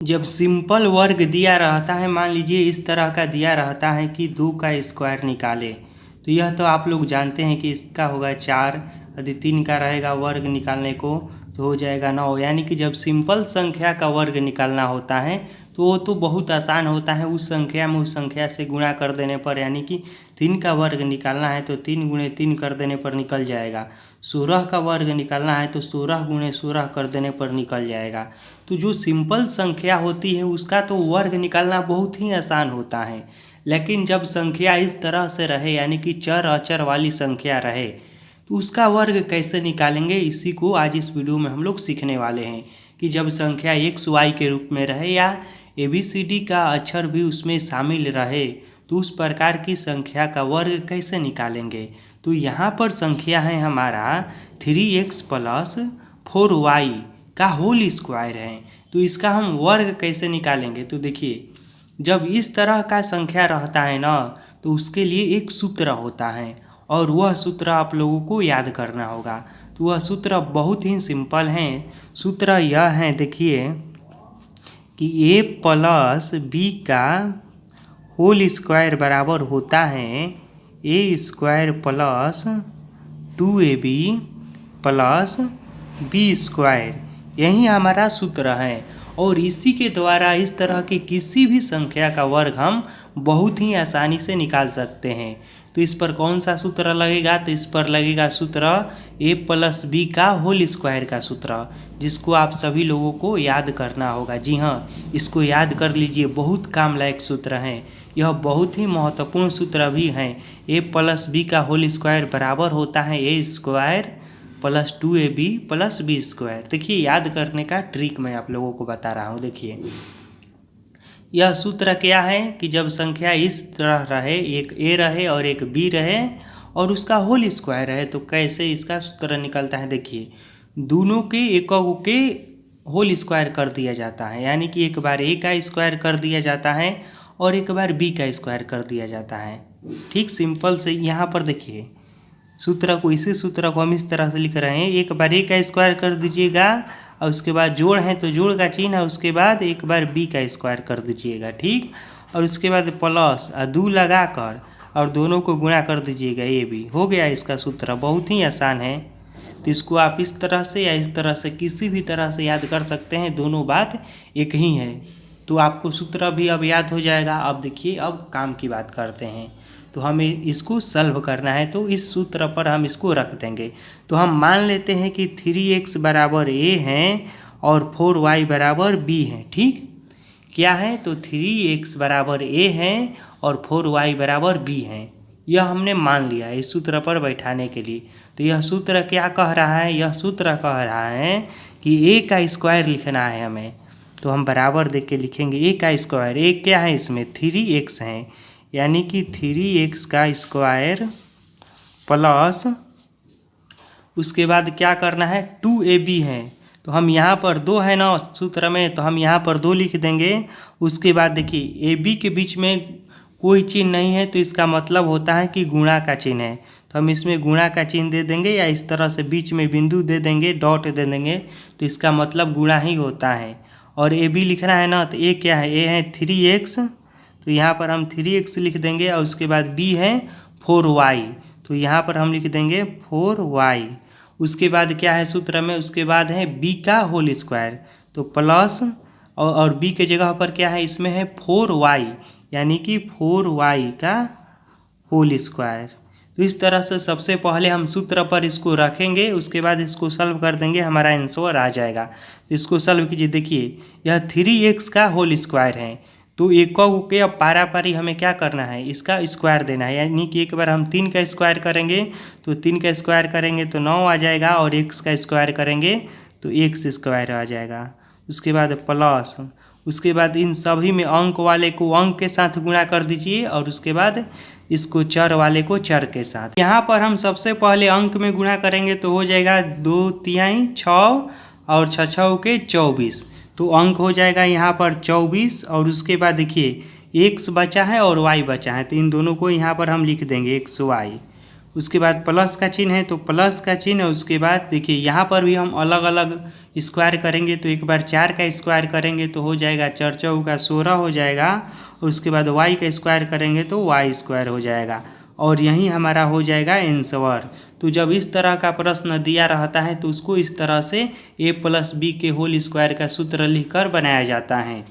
जब सिंपल वर्ग दिया रहता है, मान लीजिए इस तरह का दिया रहता है कि 2 का स्क्वायर निकाले, तो यह तो आप लोग जानते हैं कि इसका होगा 4। यदि 3 का रहेगा वर्ग निकालने को तो हो जाएगा 9। यानी कि जब सिंपल संख्या का वर्ग निकालना होता है तो वो तो बहुत आसान होता है। उस संख्या में उस संख्या से गुणा कर देने पर, यानी कि 3 का वर्ग निकालना है तो 3 गुणे 3 कर देने पर निकल जाएगा। 16 का वर्ग निकालना है तो 16 गुणे 16 कर देने पर निकल जाएगा। तो जो सिंपल संख्या होती है उसका तो वर्ग निकालना बहुत ही आसान होता है। लेकिन जब संख्या इस तरह से रहे, यानी कि चर अचर वाली संख्या रहे, तो उसका वर्ग कैसे निकालेंगे, इसी को आज इस वीडियो में हम लोग सीखने वाले हैं कि जब संख्या एक्स वाई के रूप में रहे या ABCD का अक्षर भी उसमें शामिल रहे तो उस प्रकार की संख्या का वर्ग कैसे निकालेंगे। तो यहाँ पर संख्या है हमारा 3x + 4y का होल स्क्वायर है। तो इसका हम वर्ग कैसे निकालेंगे, तो देखिए जब इस तरह का संख्या रहता है ना तो उसके लिए एक सूत्र होता है और वह सूत्र आप लोगों को याद करना होगा। तो वह सूत्र बहुत ही सिंपल है। सूत्र यह है, देखिए कि a + b का होल स्क्वायर बराबर होता है a² + 2ab + b²। यही हमारा सूत्र है और इसी के द्वारा इस तरह की किसी भी संख्या का वर्ग हम बहुत ही आसानी से निकाल सकते हैं। तो इस पर कौन सा सूत्र लगेगा, तो इस पर लगेगा सूत्र a + b का होल स्क्वायर का सूत्र, जिसको आप सभी लोगों को याद करना होगा। जी हाँ, इसको याद कर लीजिए, बहुत काम लायक सूत्र है। यह बहुत ही महत्वपूर्ण सूत्र भी है। a + b का होल स्क्वायर बराबर होता है a² + 2ab + b²। देखिए याद करने का ट्रिक मैं आप लोगों को बता रहा हूँ। देखिए यह सूत्र क्या है कि जब संख्या इस तरह रहे, एक a रहे और एक b रहे और उसका होल स्क्वायर है, तो कैसे इसका सूत्र निकलता है। देखिए दोनों के एककों के होल स्क्वायर कर दिया जाता है, यानी कि एक बार a का स्क्वायर कर दिया जाता है और एक बार b का स्क्वायर कर दिया जाता है। ठीक सिंपल से यहाँ पर देखिए सूत्र को, इसी सूत्र को हम इस तरह से लिख रहे हैं, एक बार a का स्क्वायर कर दीजिएगा और उसके बाद जोड़ है तो जोड़ का चिन्ह है, उसके बाद एक बार b का स्क्वायर कर दीजिएगा। ठीक, और उसके बाद प्लस 2 लगा कर और दोनों को गुणा कर दीजिएगा ab। हो गया इसका सूत्र, बहुत ही आसान है। तो इसको आप इस तरह से या इस तरह से किसी भी तरह से याद कर सकते हैं, दोनों बात एक ही है। तो आपको सूत्र भी अब याद हो जाएगा। अब देखिए अब काम की बात करते हैं। तो हमें इसको सॉल्व करना है, तो इस सूत्र पर हम इसको रख देंगे। तो हम मान लेते हैं कि 3x = a है और 4y = b है। ठीक, क्या है, तो 3x = a है और 4y = b है। यह हमने मान लिया है इस सूत्र पर बैठाने के लिए। तो यह सूत्र क्या कह रहा है, यह सूत्र कह रहा है कि a का स्क्वायर लिखना है हमें। तो हम बराबर देख के लिखेंगे a का स्क्वायर। a क्या है, इसमें 3x है, यानी कि 3x का स्क्वायर प्लस उसके बाद क्या करना है 2ab है। तो हम यहाँ पर 2 है ना सूत्र में, तो हम यहाँ पर 2 लिख देंगे। उसके बाद देखिए ab के बीच में कोई चिन्ह नहीं है, तो इसका मतलब होता है कि गुणा का चिन्ह है। तो हम इसमें गुणा का चिन्ह दे देंगे या इस तरह से बीच में बिंदु दे देंगे, डॉट दे देंगे, तो इसका मतलब गुणा ही होता है। और ab लिखना है ना, तो a क्या है, a है 3x, तो यहाँ पर हम 3x लिख देंगे और उसके बाद b है 4y, तो यहाँ पर हम लिख देंगे 4y। उसके बाद क्या है सूत्र में, उसके बाद है b का होल स्क्वायर, तो प्लस और b के जगह पर क्या है, इसमें है 4y, यानी कि 4y का होल स्क्वायर। तो इस तरह से सबसे पहले हम सूत्र पर इसको रखेंगे, उसके बाद इसको सॉल्व कर देंगे, हमारा आंसर आ जाएगा। तो इसको सॉल्व कीजिए। देखिए यह 3x का होल स्क्वायर है, तो एककों के अब पारापारी हमें क्या करना है, इसका स्क्वायर देना है। यानी कि एक बार हम 3 का स्क्वायर करेंगे तो 3 का स्क्वायर करेंगे तो 9 आ जाएगा, और x का स्क्वायर करेंगे तो x² आ जाएगा। उसके बाद प्लस, उसके बाद इन सभी में अंक वाले को अंक के साथ गुणा कर दीजिए और उसके बाद इसको चर वाले को चर के साथ। यहाँ पर हम सबसे पहले अंक में गुणा करेंगे तो हो जाएगा 2 तिहाई 6 और 6 6 के 24, तो अंक हो जाएगा यहाँ पर 24। और उसके बाद देखिए x बचा है और y बचा है, तो इन दोनों को यहाँ पर हम लिख देंगे xy उसके बाद प्लस का चिन्ह है तो प्लस का चिन्ह, उसके बाद देखिए यहाँ पर भी हम अलग अलग स्क्वायर करेंगे। तो एक बार 4 का स्क्वायर करेंगे तो हो जाएगा 4 चौका 16 हो जाएगा। उसके बाद y का स्क्वायर करेंगे तो y स्क्वायर हो जाएगा और यही हमारा हो जाएगा आंसर। तो जब इस तरह का प्रश्न दिया रहता है तो उसको इस तरह से a + b के होल स्क्वायर का सूत्र लिखकर बनाया जाता है।